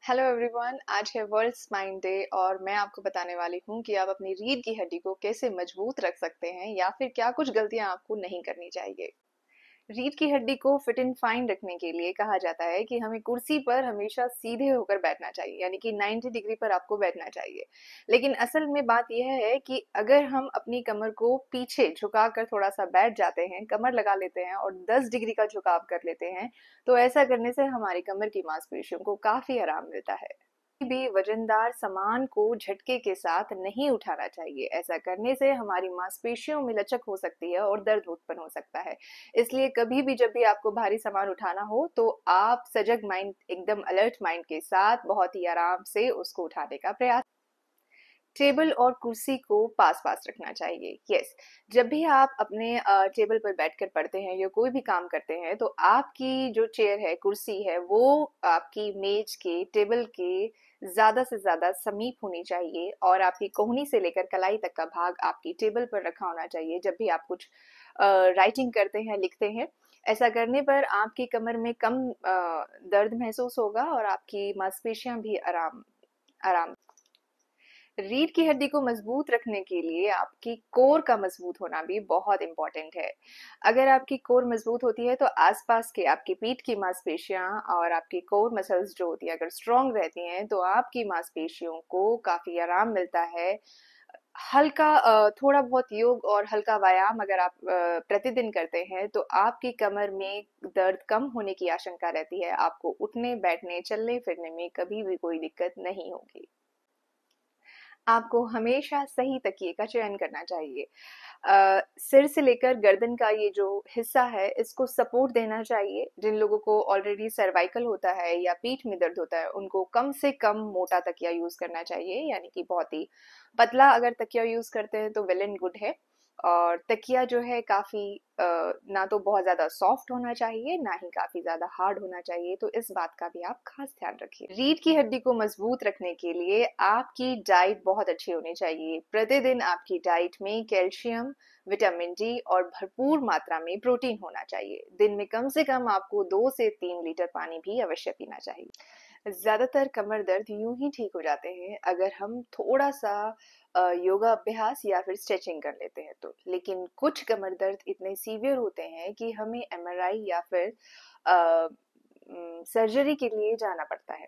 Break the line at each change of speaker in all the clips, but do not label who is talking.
Hello everyone, आज है world spine day और मैं आपको बताने वाली हूँ कि आप अपनी रीढ़ की हड्डी को कैसे मजबूत रख सकते हैं या फिर क्या कुछ गलतियां आपको नहीं करनी चाहिए। रीढ़ की हड्डी को फिट एंड फाइन रखने के लिए कहा जाता है कि हमें कुर्सी पर हमेशा सीधे होकर बैठना चाहिए, यानी कि 90 डिग्री पर आपको बैठना चाहिए। लेकिन असल में बात यह है कि अगर हम अपनी कमर को पीछे झुका कर थोड़ा सा बैठ जाते हैं, कमर लगा लेते हैं और 10 डिग्री का झुकाव कर लेते हैं, तो ऐसा करने से हमारी कमर की मांसपेशियों को काफी आराम मिलता है। भी वजनदार सामान को झटके के साथ नहीं उठाना चाहिए। ऐसा करने से हमारी मांसपेशियों में लचक हो सकती है और दर्द उत्पन्न हो सकता है। इसलिए कभी भी जब भी आपको भारी सामान उठाना हो तो आप सजग माइंड, एकदम अलर्ट माइंड के साथ बहुत ही आराम से उसको उठाने का प्रयास। टेबल और कुर्सी को पास पास रखना चाहिए। यस, जब भी आप अपने टेबल पर बैठकर पढ़ते हैं या कोई भी काम करते हैं तो आपकी जो चेयर है, कुर्सी है, वो आपकी मेज के, टेबल के ज्यादा से ज्यादा समीप होनी चाहिए और आपकी कोहनी से लेकर कलाई तक का भाग आपकी टेबल पर रखा होना चाहिए जब भी आप कुछ राइटिंग करते हैं, लिखते हैं। ऐसा करने पर आपकी कमर में कम दर्द महसूस होगा और आपकी मांसपेशियां भी आराम आराम। रीढ़ की हड्डी को मजबूत रखने के लिए आपकी कोर का मजबूत होना भी बहुत इंपॉर्टेंट है। अगर आपकी कोर मजबूत होती है तो आसपास के आपकी पीठ की मांसपेशियां और आपकी कोर मसल्स जो होती है अगर स्ट्रांग रहती हैं तो आपकी मांसपेशियों को काफी आराम मिलता है। हल्का थोड़ा बहुत योग और हल्का व्यायाम अगर आप प्रतिदिन करते हैं तो आपकी कमर में दर्द कम होने की आशंका रहती है। आपको उठने, बैठने, चलने फिरने में कभी भी कोई दिक्कत नहीं होगी। आपको हमेशा सही तकिए का चयन करना चाहिए। सिर से लेकर गर्दन का ये जो हिस्सा है इसको सपोर्ट देना चाहिए। जिन लोगों को ऑलरेडी सर्वाइकल होता है या पीठ में दर्द होता है उनको कम से कम मोटा तकिया यूज करना चाहिए, यानी कि बहुत ही पतला अगर तकिया यूज करते हैं तो वेल एंड गुड है। और तकिया जो है काफी ना तो बहुत ज्यादा सॉफ्ट होना चाहिए ना ही काफी ज्यादा हार्ड होना चाहिए, तो इस बात का भी आप खास ध्यान रखिए। रीढ़ की हड्डी को मजबूत रखने के लिए आपकी डाइट बहुत अच्छी होनी चाहिए। प्रतिदिन आपकी डाइट में कैल्शियम, विटामिन डी और भरपूर मात्रा में प्रोटीन होना चाहिए। दिन में कम से कम आपको 2 से 3 लीटर पानी भी अवश्य पीना चाहिए। ज्यादातर कमर दर्द यूं ही ठीक हो जाते हैं अगर हम थोड़ा सा योगा अभ्यास या फिर स्ट्रेचिंग कर लेते हैं तो। लेकिन कुछ कमर दर्द इतने सीवियर होते हैं कि हमें एमआरआई या फिर सर्जरी के लिए जाना पड़ता है।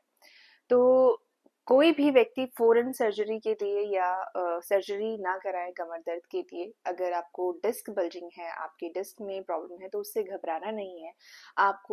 तो कोई भी व्यक्ति फौरन सर्जरी के लिए या सर्जरी ना कराए कमर दर्द के लिए। अगर आपको डिस्क बल्जिंग है, आपकी डिस्क में प्रॉब्लम है, तो उससे घबराना नहीं है। आपको